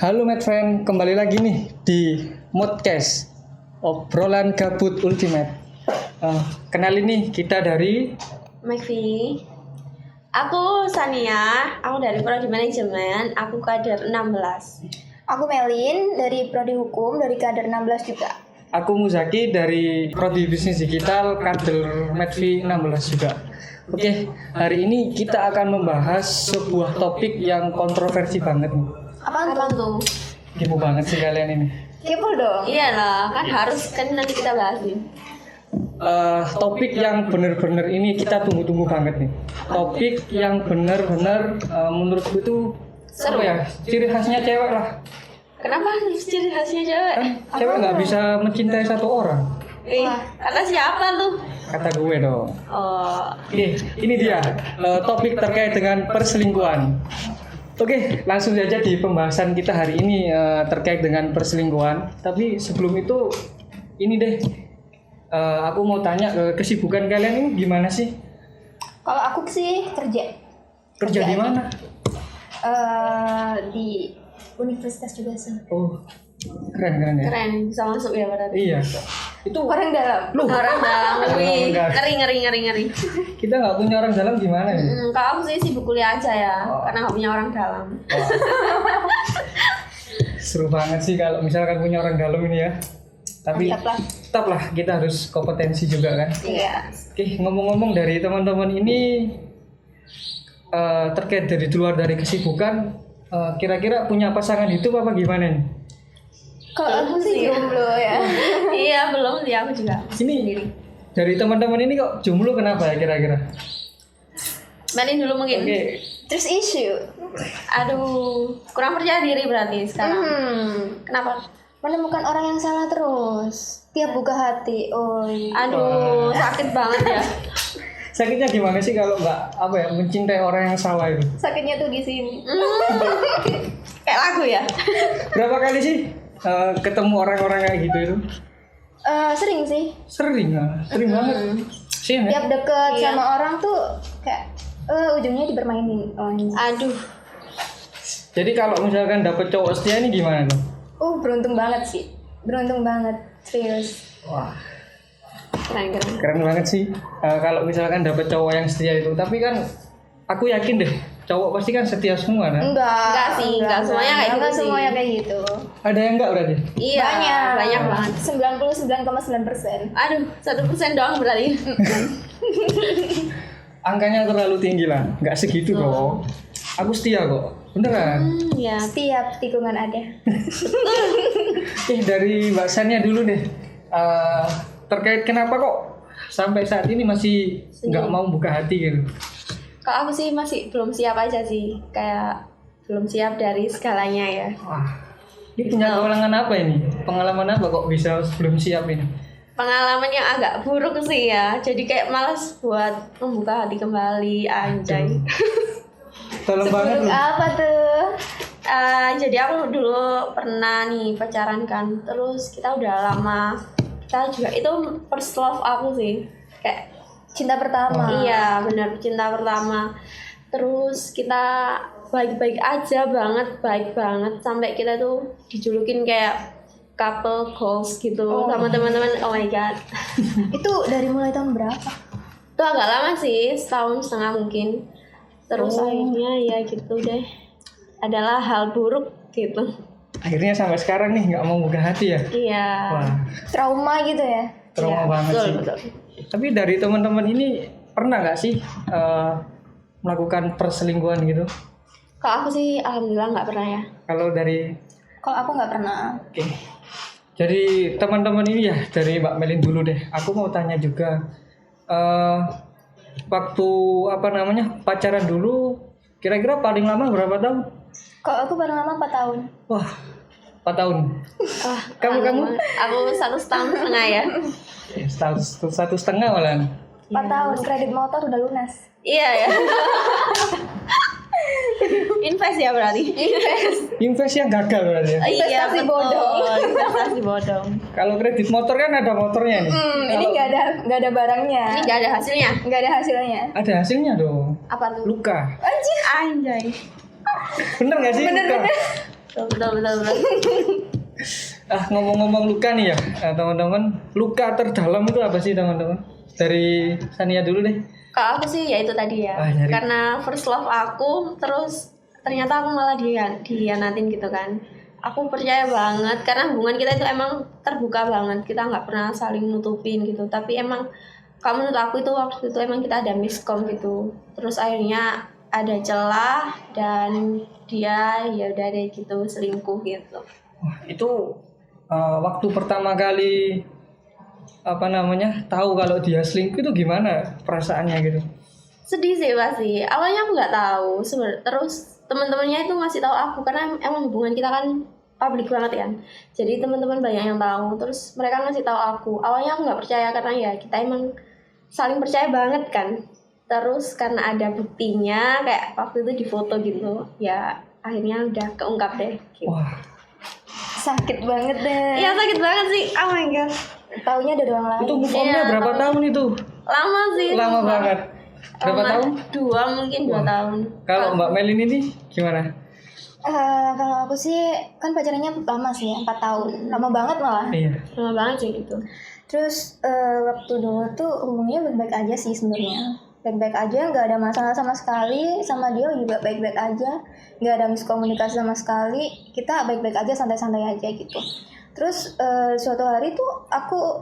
Halo Mad Friend, kembali lagi nih di Modcast obrolan gabut ultimate. Kenalin nih kita dari Mekvi. Aku Sania, aku dari Prodi Manajemen, aku kader 16. Aku Melin dari Prodi Hukum dari kader 16 juga. Aku Muzaki dari Prodi Bisnis Digital kader Medvi 16 juga. Oke, hari ini kita akan membahas sebuah topik yang kontroversi banget nih. Apaan tuh? Kepo banget sih kalian ini. Kepo dong. Iyalah, kan harus kan nanti kita bahasin. Topik yang bener-bener ini kita tunggu-tunggu banget nih. Topik yang bener-bener menurutku itu Seru. apa ya? Ciri khasnya cewek lah. Kenapa harus ciri khasnya cewek? Cewek nggak bisa mencintai satu orang. Kata siapa tuh? Kata gue dong. Oh, Oke, ini dia topik terkait dengan perselingkuhan. Oke, langsung saja di pembahasan kita hari ini terkait dengan perselingkuhan. Tapi sebelum itu, ini deh, aku mau tanya kesibukan kalian ini gimana sih? Kalau aku sih kerja Kerja di mana? di universitas juga sih. Oh, keren ya. keren, bisa masuk ya berarti. Iya, itu Orang dalam. Orang dalam Orang dalam. ngeri. kita nggak punya orang dalam gimana ya? Kalau aku sih sibuk kuliah aja ya, karena nggak punya orang dalam. Seru banget sih kalau misalkan punya orang dalam ini ya. Tapi Mantap lah. tetaplah kita harus kompetensi juga kan. Iya. Oke, ngomong-ngomong dari teman-teman ini terkait dari luar dari kesibukan, kira-kira punya pasangan hidup apa gimana nih? Kalau aku sih jomblo ya. Iya, belum sih aku juga. Ini dari teman-teman ini kok jomblo kenapa ya kira-kira? Mainin dulu mungkin. Oke, Terus issue. Aduh, kurang percaya diri berarti sekarang. Kenapa? Menemukan orang yang salah terus. Tiap buka hati. Aduh, sakit banget ya. sakitnya gimana sih kalau nggak apa ya mencintai orang yang salah itu? Sakitnya tuh di sini. Kayak lagu ya. Berapa kali sih ketemu orang-orang kayak gitu itu? Sering sih. Sering banget. Sih ya? Tiap deket Iya. sama orang tuh kayak ujungnya dipermainin. Aduh, Jadi kalau misalkan dapet cowok setia ini gimana tuh? Beruntung banget sih. Beruntung banget. Serius. Wah, keren. keren banget sih. Kalau misalkan dapet cowok yang setia itu, tapi kan aku yakin deh, cowok pasti kan setia semua kan? Enggak sih, enggak semuanya kayak gitu Enggak sih. semuanya kayak gitu. Ada yang enggak berarti? Iya, banyak banget. 99,9%. Aduh, 1% doang berarti. Angkanya terlalu tinggi lah, nggak segitu kok. Aku setia kok, beneran. Ya. Setiap tikungan ada. Dari Mbak Sania dulu deh, terkait kenapa kok sampai saat ini masih nggak mau buka hati gitu? Kalau aku sih masih belum siap aja sih, kayak belum siap dari segalanya ya. Wah, ini punya pengalaman apa ini? Pengalaman apa kok bisa belum siap ini? Pengalaman yang agak buruk sih ya, jadi kayak malas buat membuka hati kembali, anjay. Dalam banget Buruk loh. apa tuh? Jadi aku dulu pernah nih pacaran kan, terus kita udah lama, kita juga itu first love aku sih, kayak Cinta pertama. iya benar cinta pertama. Terus kita baik-baik aja banget, baik banget sampai kita tuh dijulukin kayak couple goals gitu sama teman-teman. Oh my god. Itu dari mulai tahun berapa? Itu agak lama sih, setahun setengah mungkin. Terus akhirnya ya gitu deh. Adalah hal buruk gitu. Akhirnya sampai sekarang nih nggak mau buka hati ya? Iya. Wah, Trauma gitu ya? trauma banget Betul, sih. betul. Tapi dari teman-teman ini pernah nggak sih melakukan perselingkuhan gitu? Kalau aku sih alhamdulillah nggak pernah ya. Kalau dari Kalau aku nggak pernah. Oke. Jadi teman-teman ini ya dari Mbak Melin dulu deh. Aku mau tanya juga waktu apa namanya pacaran dulu kira-kira paling lama berapa tahun? Kalau aku paling lama 4 tahun. Wah, 4 tahun. Wah, Kamu? Aku 1,5 tahun ya. Satu setengah malah. 4 tahun kredit motor udah lunas. Iya ya. Invest ya berarti. Invest yang gagal berarti ya. Iya, Investasi betul. bodong. Investasi bodong. Kalau kredit motor kan ada motornya nih. Ini nggak ada barangnya. Ini nggak ada hasilnya. Nggak ada hasilnya. Ada hasilnya dong. Apa tuh? Luka. Anjir. Anjay. Bener nggak sih? Bener. Luka? betul. Ngomong-ngomong luka nih ya, teman-teman. Luka terdalam itu apa sih, teman-teman? Dari Sania dulu deh. Kalau aku sih ya itu tadi ya. Nyari. Karena first love aku, terus ternyata aku malah dihianatin gitu kan. Aku percaya banget karena hubungan kita itu emang terbuka banget. Kita nggak pernah saling nutupin gitu. Tapi emang kalau menurut aku itu waktu itu emang kita ada miskom gitu. Terus akhirnya ada celah dan dia ya udah deh gitu selingkuh gitu. Wah, itu waktu pertama kali tahu kalau dia selingkuh itu gimana perasaannya gitu? Sedih sih pasti. Awalnya aku nggak tahu. Terus teman-temannya itu ngasih tahu aku karena emang hubungan kita kan publik banget kan. Jadi teman-teman banyak yang tahu. Terus mereka ngasih tahu aku. Awalnya aku nggak percaya karena ya kita emang saling percaya banget kan. Terus karena ada buktinya kayak waktu itu di foto gitu. Ya akhirnya udah keungkap deh. Gitu. Wah, Sakit banget deh. Iya sakit banget sih. Oh my god. Taunya dari orang lain. itu move on-nya Iya, berapa tahun itu? Lama sih. Lama banget. Berapa Lama. tahun? 2 mungkin 2 tahun. Kalau Mbak Melin ini gimana? Kalau aku sih kan pacarannya lama sih ya, 4 tahun. Lama banget malah. Iya. Lama banget sih gitu. Terus waktu dulu tuh hubungannya baik-baik aja sih sebenarnya. Baik-baik aja, nggak ada masalah sama sekali. Sama dia juga baik-baik aja. Nggak ada miskomunikasi sama sekali. Kita baik-baik aja, santai-santai aja gitu. Terus suatu hari tuh aku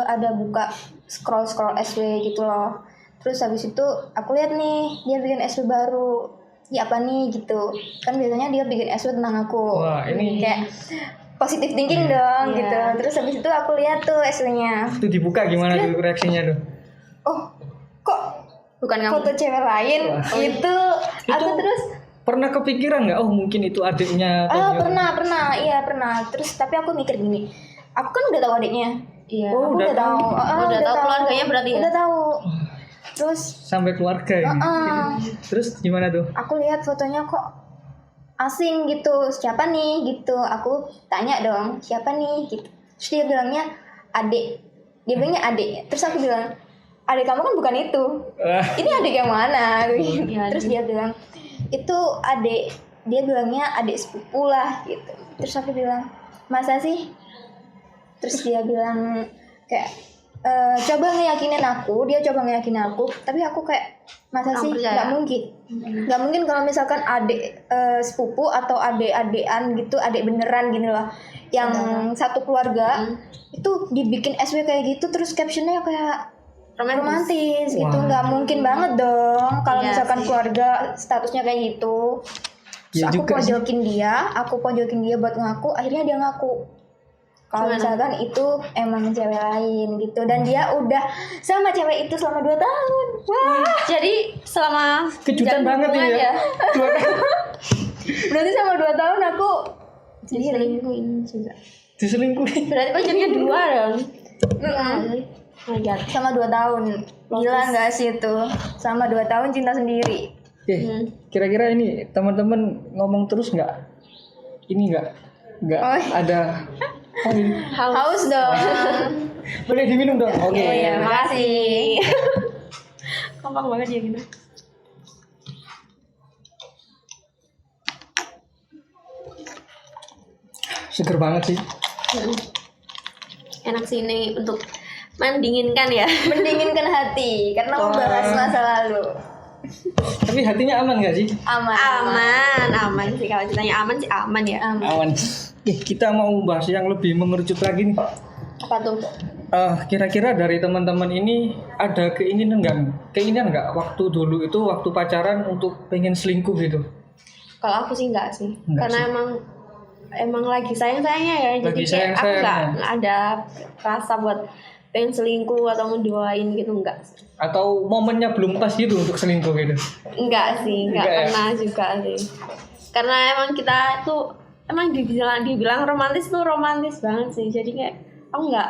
ada buka scroll SW gitu loh. Terus habis itu aku lihat nih dia bikin SW baru. Ya apa nih gitu. Kan biasanya dia bikin SW tentang aku. Wah, ini kayak positive thinking dong gitu. Terus habis itu aku lihat tuh SW-nya. itu dibuka gimana tuh reaksinya tuh? Oh, kok Bukan kamu. foto cewek lain itu aku terus Pernah kepikiran nggak? Oh mungkin itu adiknya. atau gimana? pernah. Terus tapi aku mikir gini, aku kan udah tahu adiknya. Iya. Oh, Aku udah tahu. Udah tahu keluarganya berarti ya? Udah tahu. Terus Sampai keluarga ya. Terus gimana tuh? aku lihat fotonya kok asing gitu. Siapa nih gitu. Aku tanya dong, siapa nih gitu. Terus dia bilangnya adik. Dia bilangnya adik. Terus aku bilang, adik kamu kan bukan itu. Ini adik yang mana? Iya, Terus dia bilang, itu adik. Dia bilangnya adik sepupu lah gitu. Terus aku bilang, masa sih? Terus dia bilang kayak coba ngeyakinin aku. Dia coba ngeyakinin aku. Tapi aku kayak masa sih? Gak mungkin kalau misalkan adik sepupu atau adik-adikan gitu, adik beneran gini loh, yang satu keluarga itu dibikin SW kayak gitu, terus captionnya kayak romantis gitu. Nggak mungkin banget dong kalau misalkan keluarga statusnya kayak gitu. Terus Ya aku juga sih. pojokin dia buat ngaku. Akhirnya dia ngaku kalau misalkan itu emang cewek lain gitu, dan dia udah sama cewek itu selama 2 tahun. Wah, Jadi selama Kejutan banget hubungan ya. 2 tahun. berarti sama 2 tahun aku diselingkuhin juga. Diselingkuhin. Berarti pacarnya 2 dong. Oh my god. sama 2 tahun. Gila nggak sih itu? Sama 2 tahun cinta sendiri. Oke, kira-kira ini teman-teman ngomong terus nggak? Ini nggak ada. Oh, ini. Haus dong. Boleh diminum dong. Oke. Iya, makasih. Gampang banget ya gitu. Seger banget sih. Enak sih ini untuk mendinginkan ya. Mendinginkan hati karena membahas masa lalu. Tapi hatinya aman nggak sih? Aman sih, kalau ditanya aman sih aman ya. Aman. Kita mau bahas yang lebih mengerucut lagi nih. Apa tuh? Kira-kira dari teman-teman ini ada keinginan nggak waktu dulu itu waktu pacaran untuk pengen selingkuh gitu? Kalau aku sih enggak sih. Enggak Karena sih. emang lagi sayang-sayangnya ya. Jadi Lagi kayak aku sayang-sayangnya. enggak ada rasa buat pengen selingkuh atau mendoain gitu, enggak. Atau momennya belum pas gitu untuk selingkuh gitu? Enggak sih, enggak Enggak ya? pernah juga sih. Karena emang kita tuh emang dibilang romantis tuh romantis banget sih. Jadi kayak aku enggak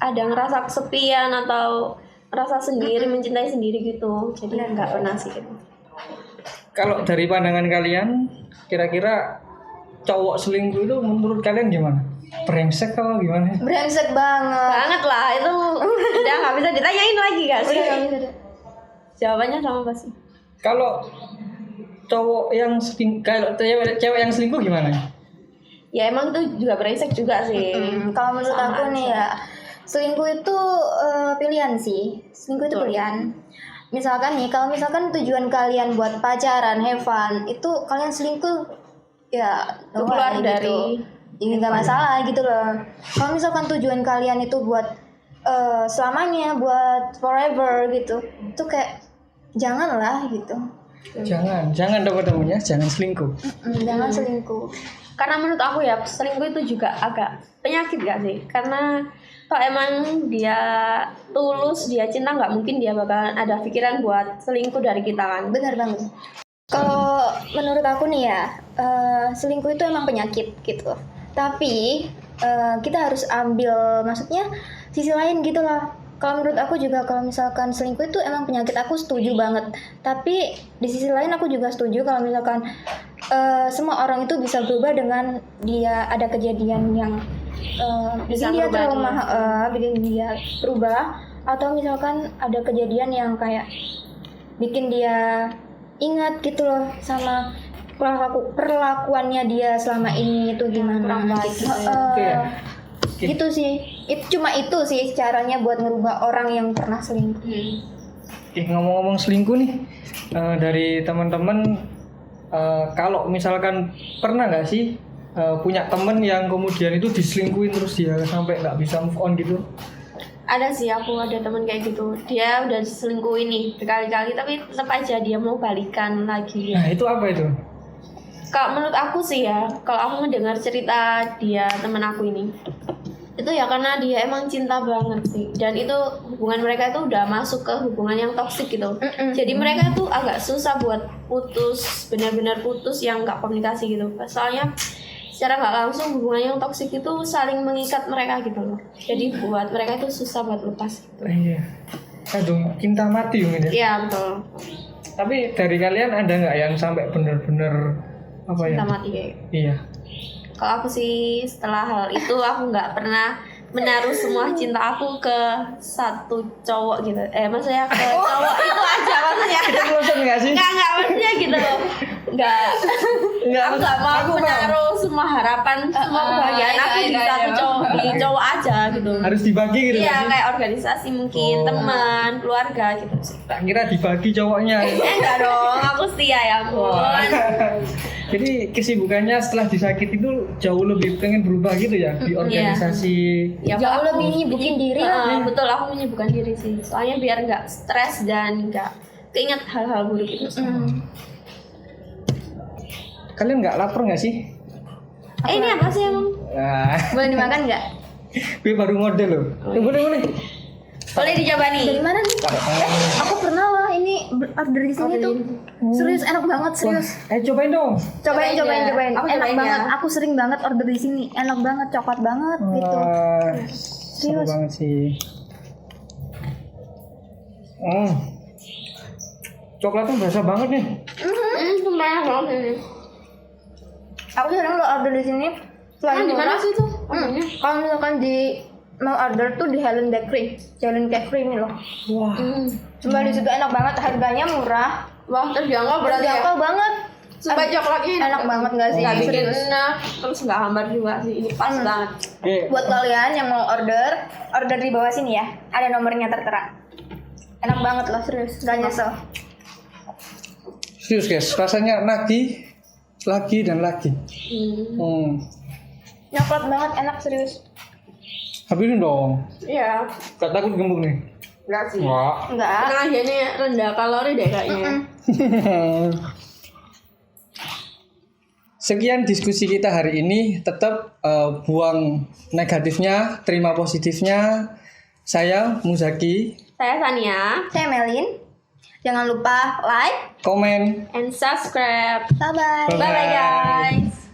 ada ngerasa kesepian atau ngerasa sendiri, mencintai sendiri gitu. Jadi enggak pernah sih gitu. Kalau dari pandangan kalian, kira-kira cowok selingkuh itu menurut kalian gimana? Brengsek atau gimana? Brengsek banget. Banget lah, itu udah nggak bisa ditanyain lagi gak sih? Udah nggak bisa deh. Jawabannya sama pasti. Kalau cowok yang kalau cewek yang selingkuh gimana? ya emang itu juga brengsek juga sih. Kalau menurut Sama aku nih aja. ya, selingkuh itu pilihan sih. Selingkuh itu Betul. pilihan. Misalkan nih, kalau misalkan tujuan kalian buat pacaran, have fun, itu kalian selingkuh, ya Itu no keluar way dari ini nggak masalah gitu loh. Kalau misalkan tujuan kalian itu buat selamanya, buat forever gitu, itu kayak janganlah gitu. Jangan teman-temannya, jangan selingkuh. Jangan selingkuh. Karena menurut aku ya selingkuh itu juga agak penyakit gak sih? Karena kalau emang dia tulus, dia cinta, nggak mungkin dia bakalan ada pikiran buat selingkuh dari kita kan. Benar banget. Kalau menurut aku nih ya, selingkuh itu emang penyakit gitu. Tapi kita harus ambil, maksudnya sisi lain gitu lah. Kalau menurut aku juga kalau misalkan selingkuh itu emang penyakit, aku setuju banget. Tapi di sisi lain aku juga setuju kalau misalkan semua orang itu bisa berubah dengan dia ada kejadian yang Bisa bikin dia merubah trauma, bikin dia berubah, atau misalkan ada kejadian yang kayak bikin dia ingat gitu loh sama perlakuannya dia selama ini itu gimana kurang baik gitu. gitu ya. Oke. Gitu sih. Cuma itu sih caranya buat ngerubah orang yang pernah selingkuh. Ngomong-ngomong selingkuh nih, dari teman-teman, kalau misalkan pernah nggak sih punya temen yang kemudian itu diselingkuhin terus dia sampai nggak bisa move on gitu? Ada sih, aku ada teman kayak gitu. Dia udah diselingkuhin nih berkali-kali tapi tetap aja dia mau balikan lagi. Nah itu apa itu? Kalau menurut aku sih ya, kalau aku mendengar cerita dia teman aku ini, itu ya karena dia emang cinta banget sih, dan itu hubungan mereka itu udah masuk ke hubungan yang toksik gitu. Jadi mereka tuh agak susah buat putus, benar-benar putus yang nggak komunikasi gitu. Soalnya secara nggak langsung hubungan yang toksik itu saling mengikat mereka gitu loh. Jadi buat mereka itu susah buat lepas. Iya. Aduh, cinta mati mungkin ya. Iya betul. Tapi dari kalian ada nggak yang sampai bener-bener apa ya? Cinta mati kayak gitu. Iya. Kalau aku sih setelah hal itu aku nggak pernah menaruh semua cinta aku ke satu cowok gitu. Maksudnya ke cowok itu aja maksudnya. Kita closer nggak sih? Nggak maksudnya gitu loh. Nggak. Nggak, Aku nggak mau aku paham. menaruh semua harapan, semua kebahagiaan aku di satu cowok, di cowok aja gitu. Harus dibagi gitu Iya nggak sih? kayak organisasi mungkin, Oh. teman, keluarga gitu sih. Tak kira dibagi cowoknya. Enggak dong, aku setia ya ampun. Jadi kesibukannya setelah disakit itu jauh lebih pengen berubah gitu ya di organisasi. Ya, Jauh aku- lebih nyibukin diri lah. Betul, aku menyibukkan diri sih. Soalnya biar nggak stres dan nggak keinget hal-hal buruk itu. Kalian nggak lapar nggak sih? Ini apa sih emang? Nah, Boleh dimakan nggak? gue baru model loh. Boleh. Boleh dicoba nih. Dari mana nih? Aku pernah lah ini order di sini tuh. Serius enak banget, serius. Cobain dong. Cobain. Cobain ya. Aku Enak cobain banget. ya. Aku sering banget order di sini. Enak banget, coklat banget gitu. Wah, seru Serius. banget sih. Coklatnya berasa banget nih. Banyak banget ini. Aku sering lo order di sini. Selain Di mana murah. sih tuh? Kalau misalkan mau order tuh di Helen Bakery, Jalan Bakery ini loh. Wah, Cuma di situ enak banget, harganya murah, Wah, terjangkau berarti ya. terjangkau banget. Sumpah coklatnya Enak banget nggak sih? Nggak bikin Serius. enak, terus nggak hambar juga sih. Ini pas banget. oke. Buat kalian yang mau order di bawah sini ya, ada nomornya tertera. Enak banget loh, serius, gak nyesel. Serius guys, rasanya lagi dan lagi. Nyoklat banget, enak serius. Habisin dong. Iya. Gak takut gemuk nih. Enggak sih. Wah. Enggak. Tenang aja nih rendah kalori deh kayaknya. Sekian diskusi kita hari ini. Tetap buang negatifnya, terima positifnya. Saya Muzaki. Saya Sania Saya Melin. Jangan lupa like, Komen. and subscribe. bye bye. Bye bye guys.